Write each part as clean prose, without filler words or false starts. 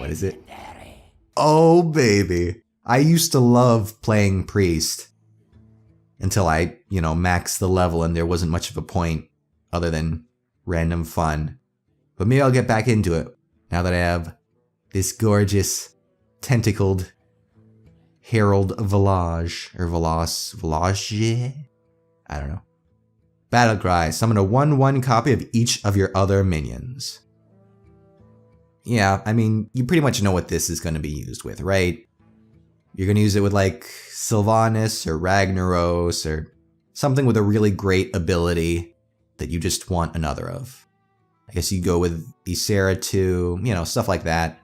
What is it? Oh, baby. I used to love playing Priest. Until I, maxed the level and there wasn't much of a point other than random fun. But maybe I'll get back into it now that I have this gorgeous, tentacled Herald Village, or Village? I don't know. Battlecry, summon a 1/1 copy of each of your other minions. Yeah, I mean, you pretty much know what this is going to be used with, right? You're going to use it with like Sylvanas or Ragnaros or something with a really great ability that you just want another of. I guess you go with Ysera too, stuff like that.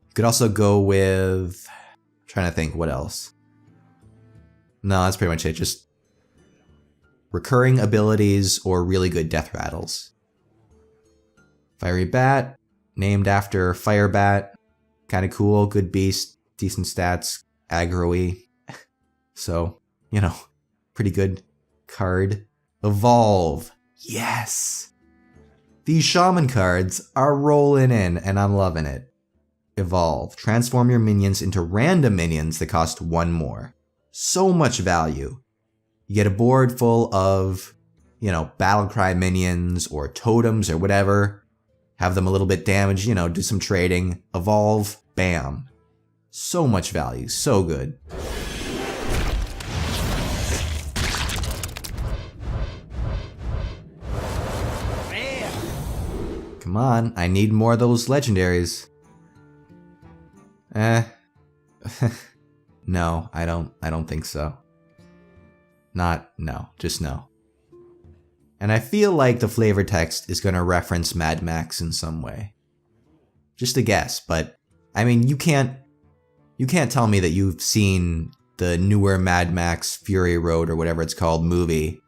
You could also go with... I'm trying to think what else. No, that's pretty much it. Just recurring abilities or really good death rattles. Fiery Bat, named after Fire Bat. Kind of cool, good beast, decent stats, aggro-y. So, pretty good card. Evolve. Yes! These Shaman cards are rolling in, and I'm loving it. Evolve. Transform your minions into random minions that cost 1 more. So much value. You get a board full of, Battlecry minions or totems or whatever. Have them a little bit damaged, do some trading. Evolve. Bam. So much value. So good. Come on, I need more of those legendaries. No, I don't think so. Just no. And I feel like the flavor text is gonna reference Mad Max in some way. Just a guess, but I mean, you can't tell me that you've seen the newer Mad Max Fury Road or whatever it's called movie,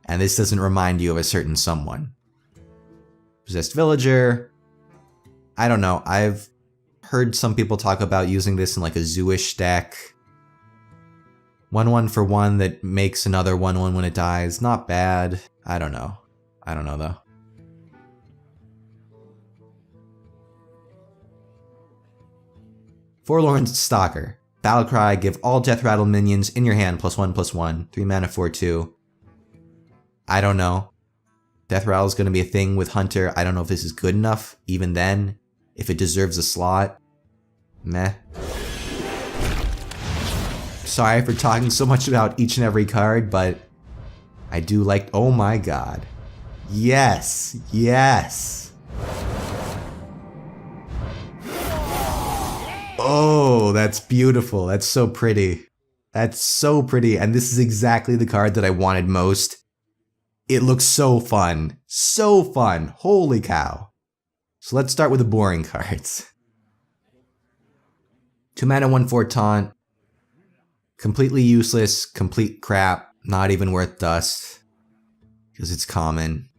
and this doesn't remind you of a certain someone. Possessed Villager. I don't know. I've heard some people talk about using this in like a Zooish deck. 1/1 for 1 that makes another 1/1 when it dies. Not bad. I don't know. Though. Forlorn Stalker. Battlecry, give all Death Rattle minions in your hand +1/+1. 3 mana 4/2. I don't know. Death Rattle is going to be a thing with Hunter. I don't know if this is good enough, even then. If it deserves a slot. Meh. Sorry for talking so much about each and every card, but I do like... Oh my god. Yes! Yes! Oh, that's beautiful. That's so pretty. That's so pretty, and this is exactly the card that I wanted most. It looks so fun. So fun. Holy cow. So let's start with the boring cards. 2 mana 1/4 taunt. Completely useless, complete crap, not even worth dust. Because it's common.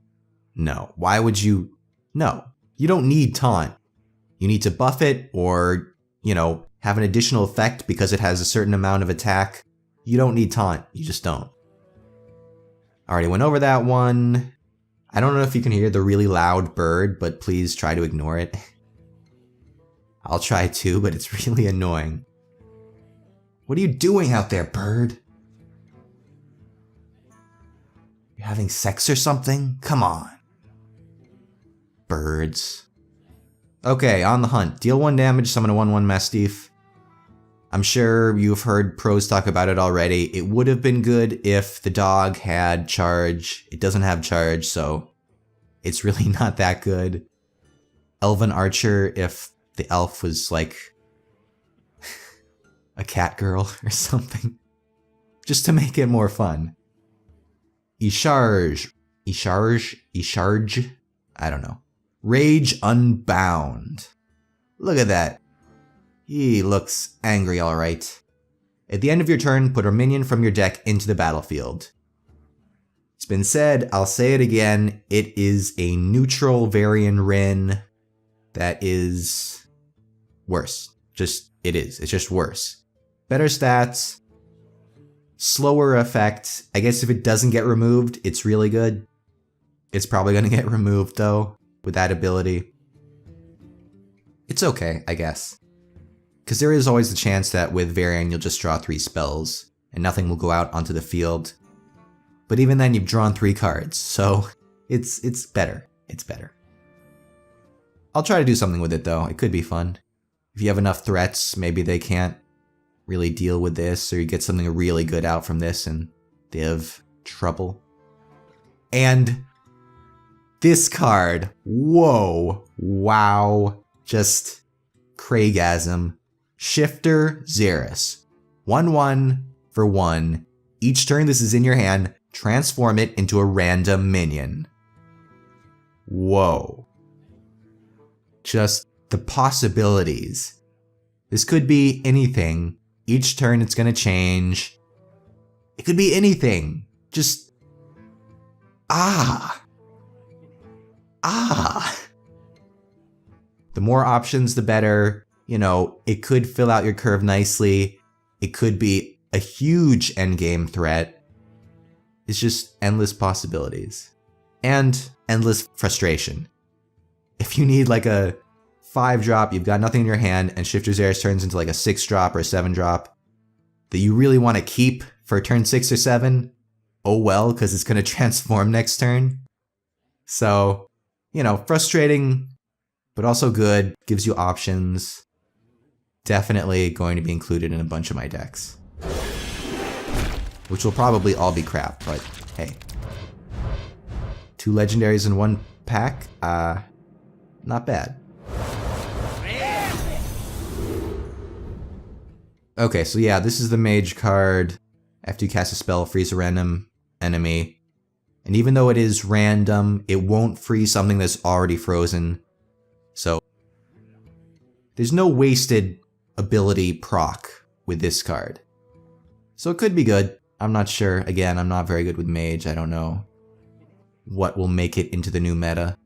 No. Why would you... No. You don't need taunt. You need to buff it or, have an additional effect because it has a certain amount of attack. You don't need taunt. You just don't. Already went over that one. I don't know if you can hear the really loud bird, but please try to ignore it. I'll try to, but it's really annoying. What are you doing out there, bird? You having sex or something? Come on. Birds. Okay, on the hunt. Deal 1 damage, summon a 1/1 Mastiff. I'm sure you've heard pros talk about it already. It would have been good if the dog had charge. It doesn't have charge, so it's really not that good. Elven Archer if the elf was like a cat girl or something. Just to make it more fun. Isharge. I don't know. Rage Unbound. Look at that. He looks angry, alright. At the end of your turn, put a minion from your deck into the battlefield. It's been said, I'll say it again, it is a neutral Varian Rin that is worse. It is. It's just worse. Better stats, slower effect. I guess if it doesn't get removed, it's really good. It's probably going to get removed, though, with that ability. it's okay, I guess. Because there is always the chance that with Varian you'll just draw 3 spells, and nothing will go out onto the field. But even then you've drawn 3 cards, so it's better. It's better. I'll try to do something with it though, it could be fun. If you have enough threats, maybe they can't really deal with this, or you get something really good out from this and they have trouble. And this card, whoa, wow, just Craigasm. Shifter Xeris. 1/1 for 1. Each turn this is in your hand, transform it into a random minion. Whoa. Just the possibilities. This could be anything. Each turn it's gonna change. It could be anything. Just... ah. The more options, the better. You know, it could fill out your curve nicely. It could be a huge endgame threat. It's just endless possibilities. And endless frustration. If you need like a 5-drop, you've got nothing in your hand, and Shifter Xeris turns into like a 6-drop or a 7-drop that you really want to keep for turn 6 or 7, oh well, because it's going to transform next turn. So, you know, frustrating, but also good, gives you options. Definitely going to be included in a bunch of my decks. Which will probably all be crap, but hey. 2 legendaries in 1 pack? Not bad. Okay, so yeah, this is the mage card. After you cast a spell, freeze a random enemy. And even though it is random, it won't freeze something that's already frozen. So, there's no wasted ability proc with this card. So it could be good. I'm not sure. Again, I'm not very good with mage. I don't know what will make it into the new meta.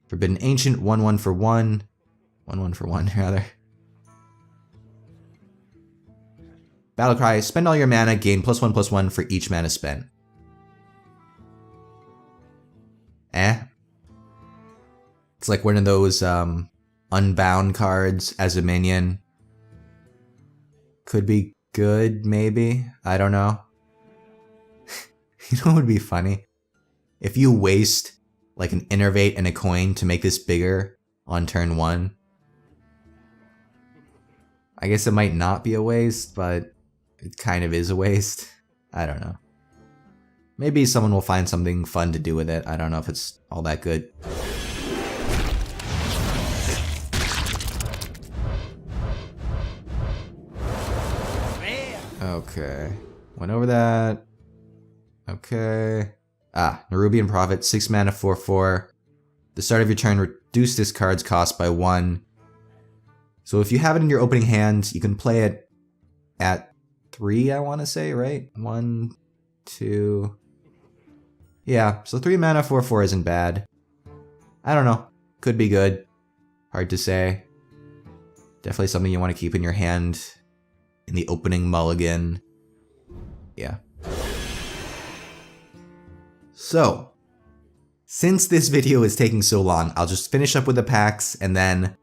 Forbidden Ancient, 1/1 for 1. 1/1 for 1, rather. Battlecry, spend all your mana, gain +1/+1 for each mana spent. It's like one of those unbound cards as a minion. Could be good, maybe. I don't know. You know what would be funny? If you waste like an Innervate and a coin to make this bigger on turn 1. I guess it might not be a waste, but it kind of is a waste. I don't know. Maybe someone will find something fun to do with it. I don't know if it's all that good. Okay. Went over that. Okay. Nerubian Prophet, 6 mana, 4/4. The start of your turn, reduce this card's cost by 1. So if you have it in your opening hand, you can play it at 3, I want to say, right? 1, 2... Yeah, so 3 mana, 4/4 isn't bad. I don't know. Could be good. Hard to say. Definitely something you want to keep in your hand in the opening mulligan. Yeah. So, since this video is taking so long, I'll just finish up with the packs and then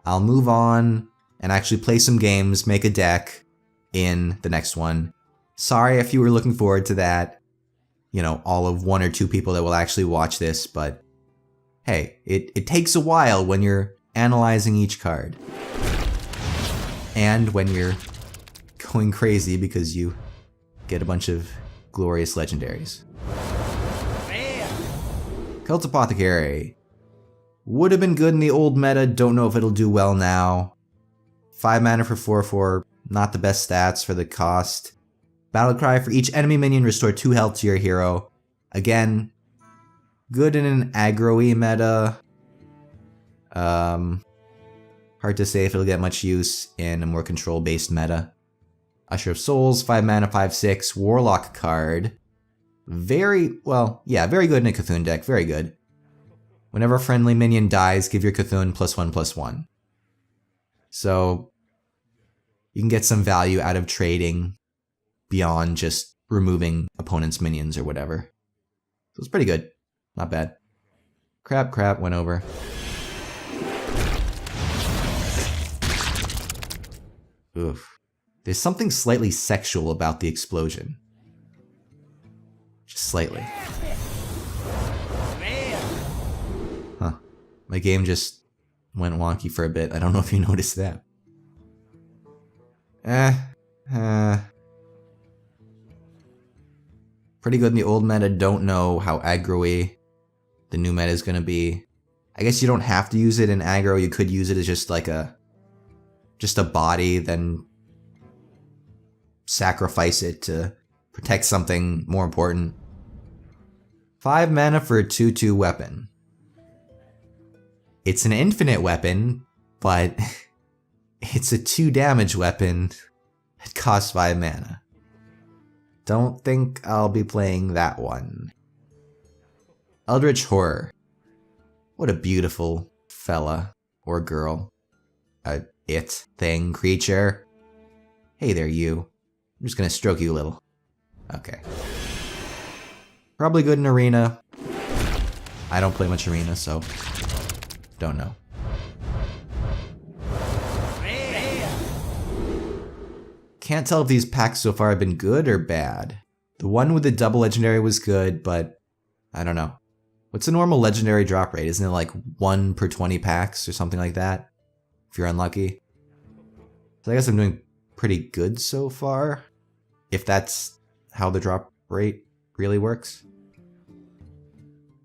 I'll move on and actually play some games, make a deck in the next one. Sorry if you were looking forward to that. You know, all of 1 or 2 people that will actually watch this, but hey, it takes a while when you're analyzing each card. And when you're going crazy because you get a bunch of glorious legendaries. Cult Apothecary. Would have been good in the old meta, don't know if it'll do well now. 5 mana for 4/4, not the best stats for the cost. Battlecry, for each enemy minion, restore 2 health to your hero. Again, good in an aggro-y meta. Hard to say if it'll get much use in a more control-based meta. Usher of Souls, 5 mana, 5/6, Warlock card. Very, well, yeah, very good in a Cthulhu deck, very good. Whenever a friendly minion dies, give your Cthulhu +1/+1. So, you can get some value out of trading beyond just removing opponent's minions or whatever. So it's pretty good. Not bad. Crap, went over. Oof. There's something slightly sexual about the explosion. Just slightly. Huh. My game just went wonky for a bit. I don't know if you noticed that. Pretty good in the old meta. Don't know how aggro-y the new meta is gonna be. I guess you don't have to use it in aggro. You could use it as just like a body, then sacrifice it to protect something more important. 5 mana for a 2/2 weapon. It's an infinite weapon, but it's a 2 damage weapon that costs 5 mana. Don't think I'll be playing that one. Eldritch Horror. What a beautiful fella or girl. Thing, creature. Hey there, you. I'm just gonna stroke you a little. Okay. Probably good in arena. I don't play much arena, so don't know. Can't tell if these packs so far have been good or bad. The one with the double legendary was good, but I don't know. What's a normal legendary drop rate? Isn't it like 1 per 20 packs or something like that? If you're unlucky. So I guess I'm doing pretty good so far. If that's how the drop rate really works.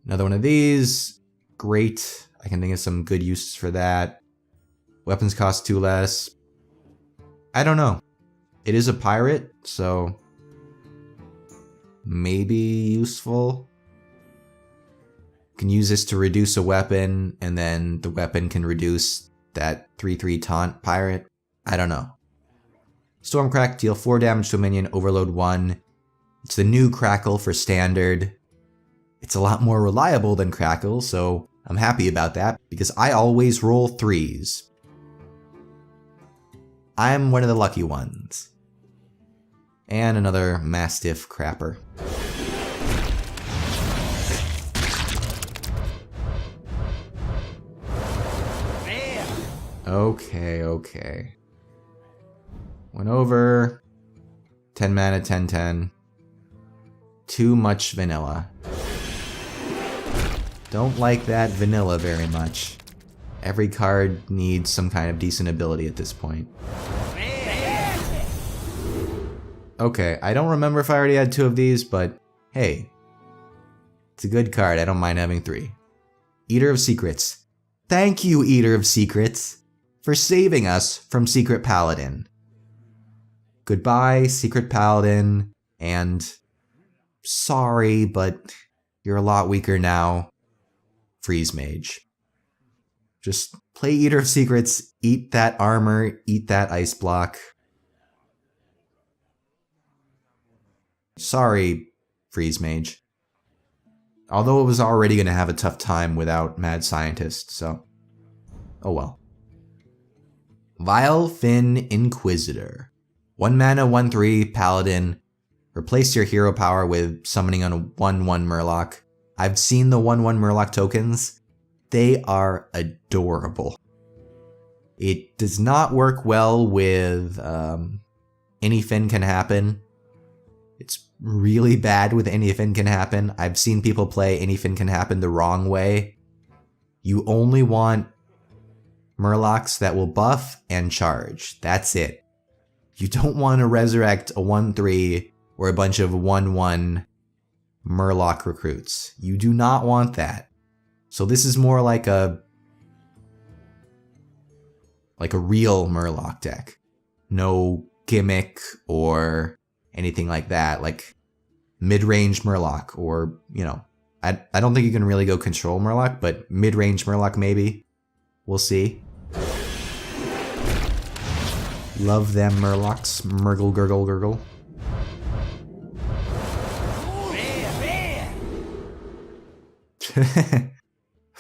Another one of these. Great. I can think of some good uses for that. Weapons cost 2 less. I don't know. It is a pirate, so maybe useful. Can use this to reduce a weapon, and then the weapon can reduce that 3/3 taunt pirate. I don't know. Stormcrack, deal 4 damage to a minion, overload 1. It's the new Crackle for standard. It's a lot more reliable than Crackle, so I'm happy about that, because I always roll 3s. I'm one of the lucky ones. And another Mastiff Crapper. Okay. Went over. 10 mana, 10/10. Too much vanilla. Don't like that vanilla very much. Every card needs some kind of decent ability at this point. Okay, I don't remember if I already had 2 of these, but hey. It's a good card, I don't mind having 3. Eater of Secrets. Thank you, Eater of Secrets, for saving us from Secret Paladin. Goodbye, Secret Paladin, and sorry, but you're a lot weaker now. Freeze Mage. Just play Eater of Secrets, eat that armor, eat that ice block. Sorry, Freeze Mage. Although it was already going to have a tough time without Mad Scientist, so oh well. Vile Fin Inquisitor. 1 mana, 1/3, Paladin. Replace your hero power with summoning on a 1/1 Murloc. I've seen the 1/1 Murloc tokens. They are adorable. It does not work well with Anything Can Happen. It's really bad with Anything Can Happen. I've seen people play Anything Can Happen the wrong way. You only want Murlocs that will buff and charge. That's it. You don't want to resurrect a 1/3 or a bunch of 1/1 Murloc recruits. You do not want that. So this is more like a real Murloc deck. No gimmick or anything like that, like mid-range Murloc, or, you know, I don't think you can really go control Murloc, but mid-range Murloc maybe. We'll see. Love them Murlocs. Murgle, gurgle, gurgle.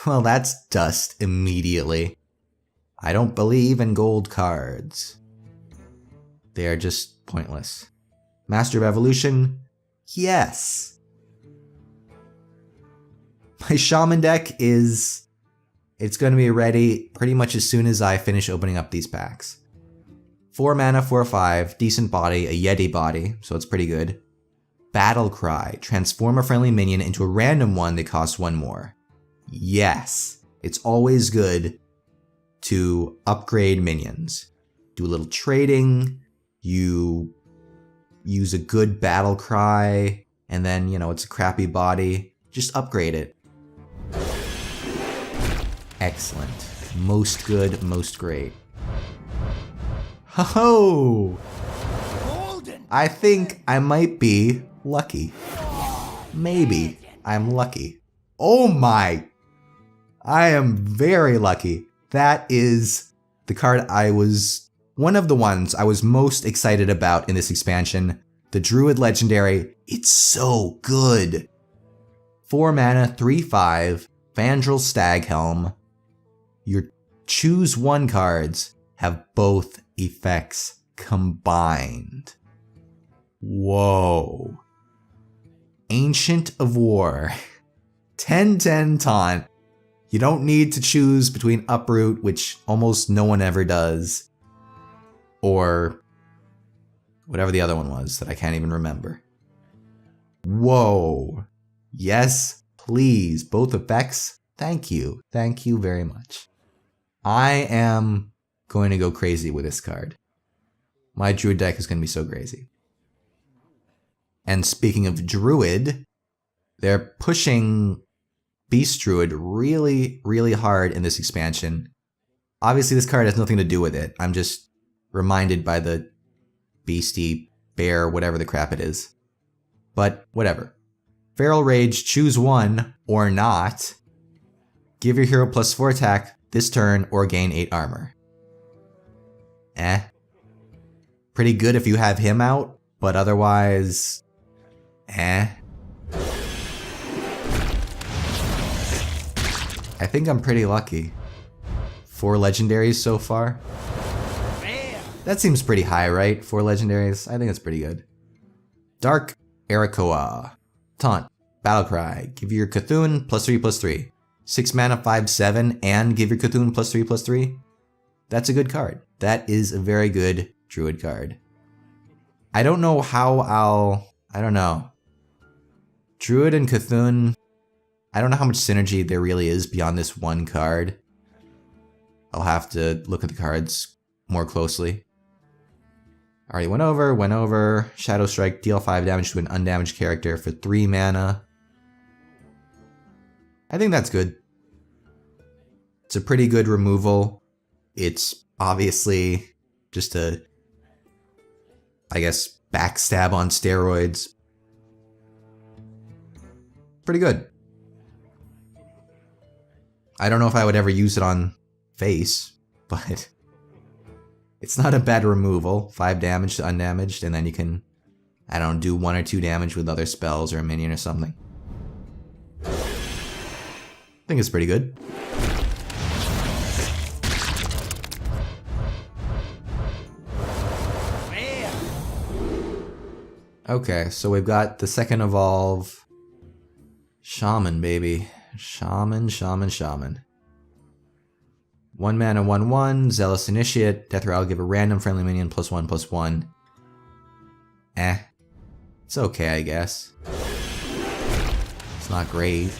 Well, that's dust immediately. I don't believe in gold cards. They are just pointless. Master of Evolution? Yes. My Shaman deck it's going to be ready pretty much as soon as I finish opening up these packs. 4 mana, 4/5, decent body, a Yeti body, so it's pretty good. Battle Cry, transform a friendly minion into a random one that costs 1 more. Yes, it's always good to upgrade minions. Do a little trading, you use a good Battle Cry, and then, you know, it's a crappy body. Just upgrade it. Excellent. Most good, most great. Ho-ho! I think I might be lucky. Maybe I'm lucky. Oh my! I am very lucky. That is the card one of the ones I was most excited about in this expansion. The Druid Legendary. It's so good. 4 mana, 3/5, Fandral Staghelm. Your choose 1 cards have both effects combined. Whoa. Ancient of War. 10/10 taunt. You don't need to choose between Uproot, which almost no one ever does, or whatever the other one was that I can't even remember. Whoa. Yes, please. Both effects. Thank you. Thank you very much. I am going to go crazy with this card. My Druid deck is going to be so crazy. And speaking of Druid, they're pushing Beast Druid really, really hard in this expansion. Obviously, this card has nothing to do with it. I'm just reminded by the beastie, bear, whatever the crap it is. But whatever. Feral Rage, choose 1 or not. Give your hero +4 attack this turn or gain 8 armor. Pretty good if you have him out, but otherwise, I think I'm pretty lucky. 4 legendaries so far. That seems pretty high, right? 4 legendaries. I think that's pretty good. Dark Arakoa. Taunt. Battlecry. Give your Cthulhu +3/+3. 6 mana, 5/7, and give your Cthulhu +3/+3. That's a good card. That is a very good Druid card. I don't know how I don't know. Druid and Cthulhu, I don't know how much synergy there really is beyond this one card. I'll have to look at the cards more closely. Already went over. Shadow Strike, deal 5 damage to an undamaged character for 3 mana. I think that's good. It's a pretty good removal. It's obviously just a, I guess, backstab on steroids. Pretty good. I don't know if I would ever use it on face, but it's not a bad removal. 5 damage to undamaged, and then you can, I don't know, do 1 or 2 damage with other spells or a minion or something. I think it's pretty good. Okay, so we've got the second evolve. Shaman, baby. Shaman. 1 mana, 1/1, Zealous Initiate. Death Rattle, give a random friendly minion +1/+1. It's okay, I guess. It's not great.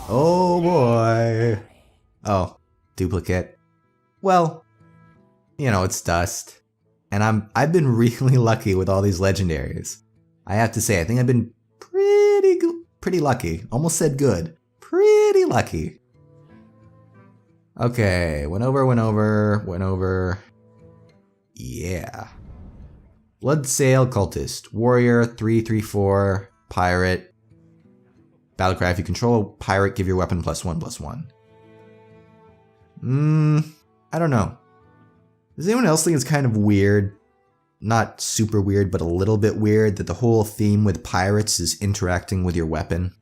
Oh boy. Oh, duplicate. Well, you know, it's dust. And I've been really lucky with all these legendaries. I have to say, I think I've been pretty lucky. Almost said good. Pretty lucky. Okay, went over. Yeah. Bloodsail Cultist. Warrior, 3/3/4, Pirate. Battlecry, if you control a pirate, give your weapon +1/+1. I don't know. Does anyone else think it's kind of weird? Not super weird, but a little bit weird that the whole theme with pirates is interacting with your weapon.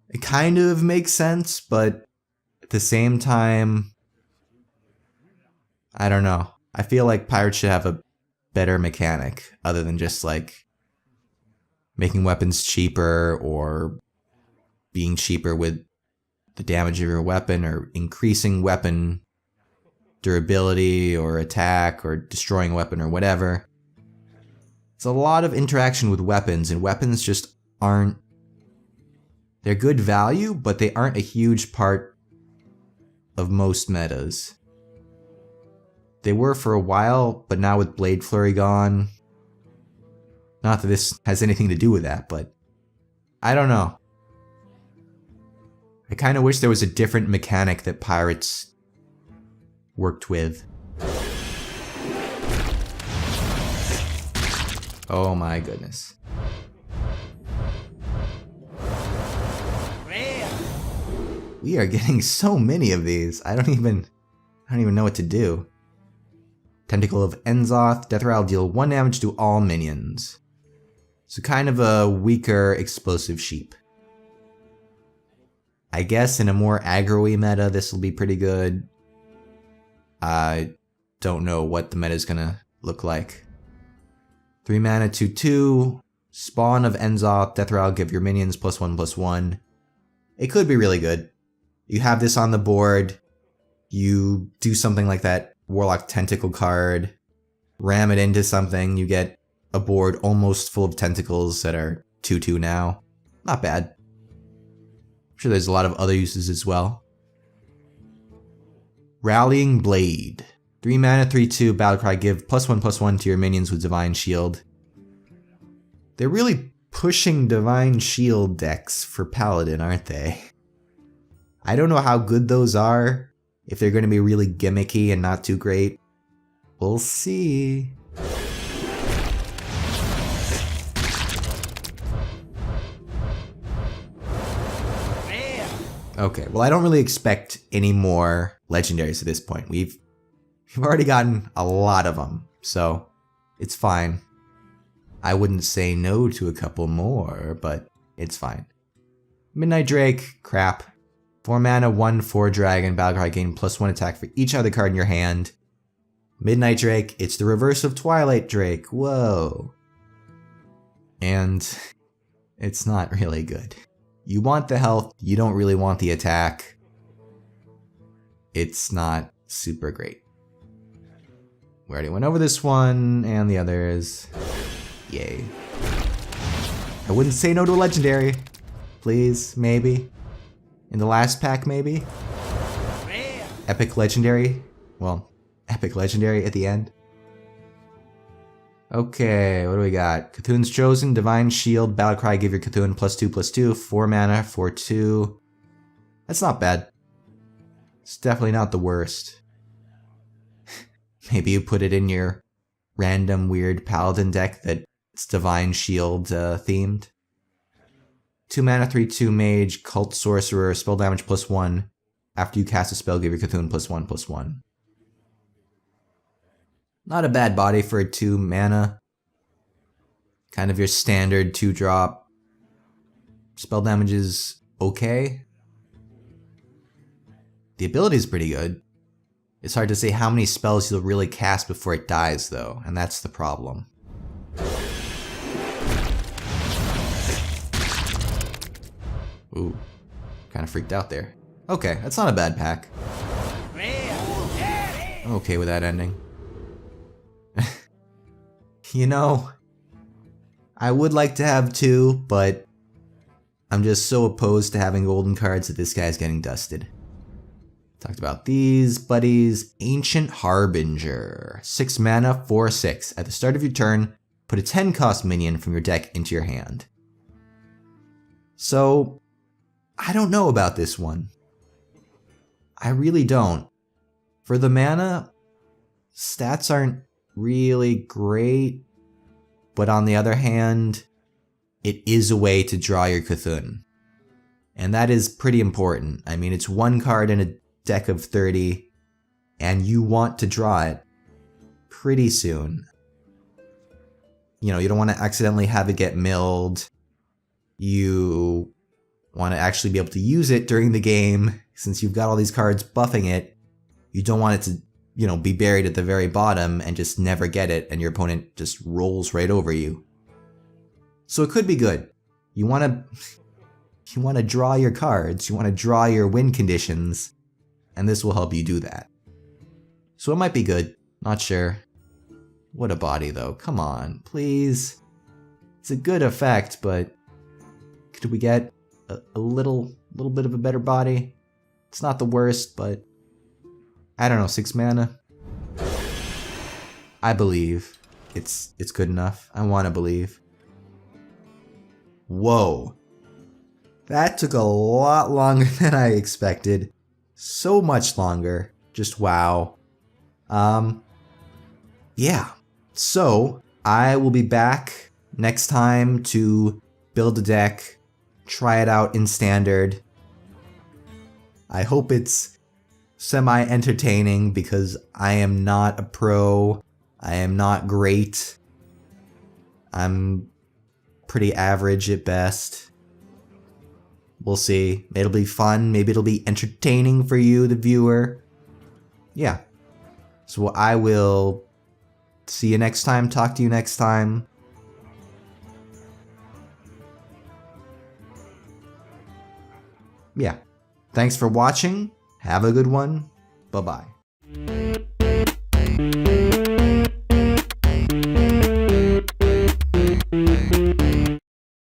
It kind of makes sense, but at the same time, I don't know. I feel like pirates should have a better mechanic other than just like making weapons cheaper or being cheaper with the damage of your weapon or increasing weapon durability or attack or destroying a weapon or whatever. It's a lot of interaction with weapons, and weapons just aren't... They're good value, but they aren't a huge part of most metas. They were for a while, but now with Blade Flurry gone... Not that this has anything to do with that, but... I don't know. I kind of wish there was a different mechanic that pirates worked with. Oh my goodness. We are getting so many of these. I don't even know what to do. Tentacle of Enzoth. Death Rattle deal 1 damage to all minions. So kind of a weaker explosive sheep. I guess in a more aggro-y meta, this will be pretty good. I don't know what the meta is gonna look like. 3 mana, 2/2. Spawn of Enzoth. Death Rattle, give your minions +1/+1. It could be really good. You have this on the board. You do something like that Warlock Tentacle card. Ram it into something. You get a board almost full of tentacles that are 2/2 now. Not bad. I'm sure there's a lot of other uses as well. Rallying Blade. 3 mana, 3/2, Battlecry, give +1/+1 to your minions with Divine Shield. They're really pushing Divine Shield decks for Paladin, aren't they? I don't know how good those are, if they're going to be really gimmicky and not too great. We'll see. Okay, well I don't really expect any more legendaries at this point. We've already gotten a lot of them, so it's fine. I wouldn't say no to a couple more, but it's fine. Midnight Drake, crap. 4 mana, 1/4 dragon, Battlecry, gain +1 attack for each other card in your hand. Midnight Drake, it's the reverse of Twilight Drake, whoa. And it's not really good. You want the health, you don't really want the attack. It's not super great. We already went over this one, and the others. Yay. I wouldn't say no to a legendary. Please, maybe. In the last pack, maybe? Epic legendary? Well, epic legendary at the end. Okay, what do we got? Cthulhu's Chosen, Divine Shield, Battlecry, give your Cthulhu +2/+2, 4 mana, 4/2. That's not bad. It's definitely not the worst. Maybe you put it in your random weird Paladin deck that's Divine Shield themed. 2 mana, 3/2 Mage, Cult Sorcerer, spell damage +1. After you cast a spell, give your Cthulhu +1/+1. Not a bad body for a 2 mana. Kind of your standard 2-drop. Spell damage is okay. The ability is pretty good. It's hard to say how many spells you'll really cast before it dies though, and that's the problem. Ooh, kind of freaked out there. Okay, that's not a bad pack. I'm okay with that ending. You know, I would like to have 2, but I'm just so opposed to having golden cards that this guy's getting dusted. Talked about these buddies. Ancient Harbinger. 6 mana, 4/6. At the start of your turn, put a 10-cost minion from your deck into your hand. So, I don't know about this one. I really don't. For the mana, stats aren't really great, but on the other hand, it is a way to draw your Cthulhu. And that is pretty important. I mean, it's 1 card in a deck of 30, and you want to draw it pretty soon. You know, you don't want to accidentally have it get milled. You want to actually be able to use it during the game. Since you've got all these cards buffing it, you don't want it to, you know, be buried at the very bottom and just never get it, and your opponent just rolls right over you. So it could be good. You want You want to draw your cards, you want to draw your win conditions, and this will help you do that. So it might be good, not sure. What a body though, come on, please. It's a good effect, but could we get a little bit of a better body? It's not the worst, but I don't know, 6 mana? I believe it's good enough. I want to believe. Whoa. That took a lot longer than I expected. So much longer. Just wow. Yeah. So, I will be back next time to build a deck, try it out in standard. I hope it's semi-entertaining because I am not a pro. I am not great. I'm pretty average at best. We'll see. It'll be fun. Maybe it'll be entertaining for you, the viewer. Yeah. So I will see you next time. Talk to you next time. Yeah. Thanks for watching. Have a good one. Bye-bye.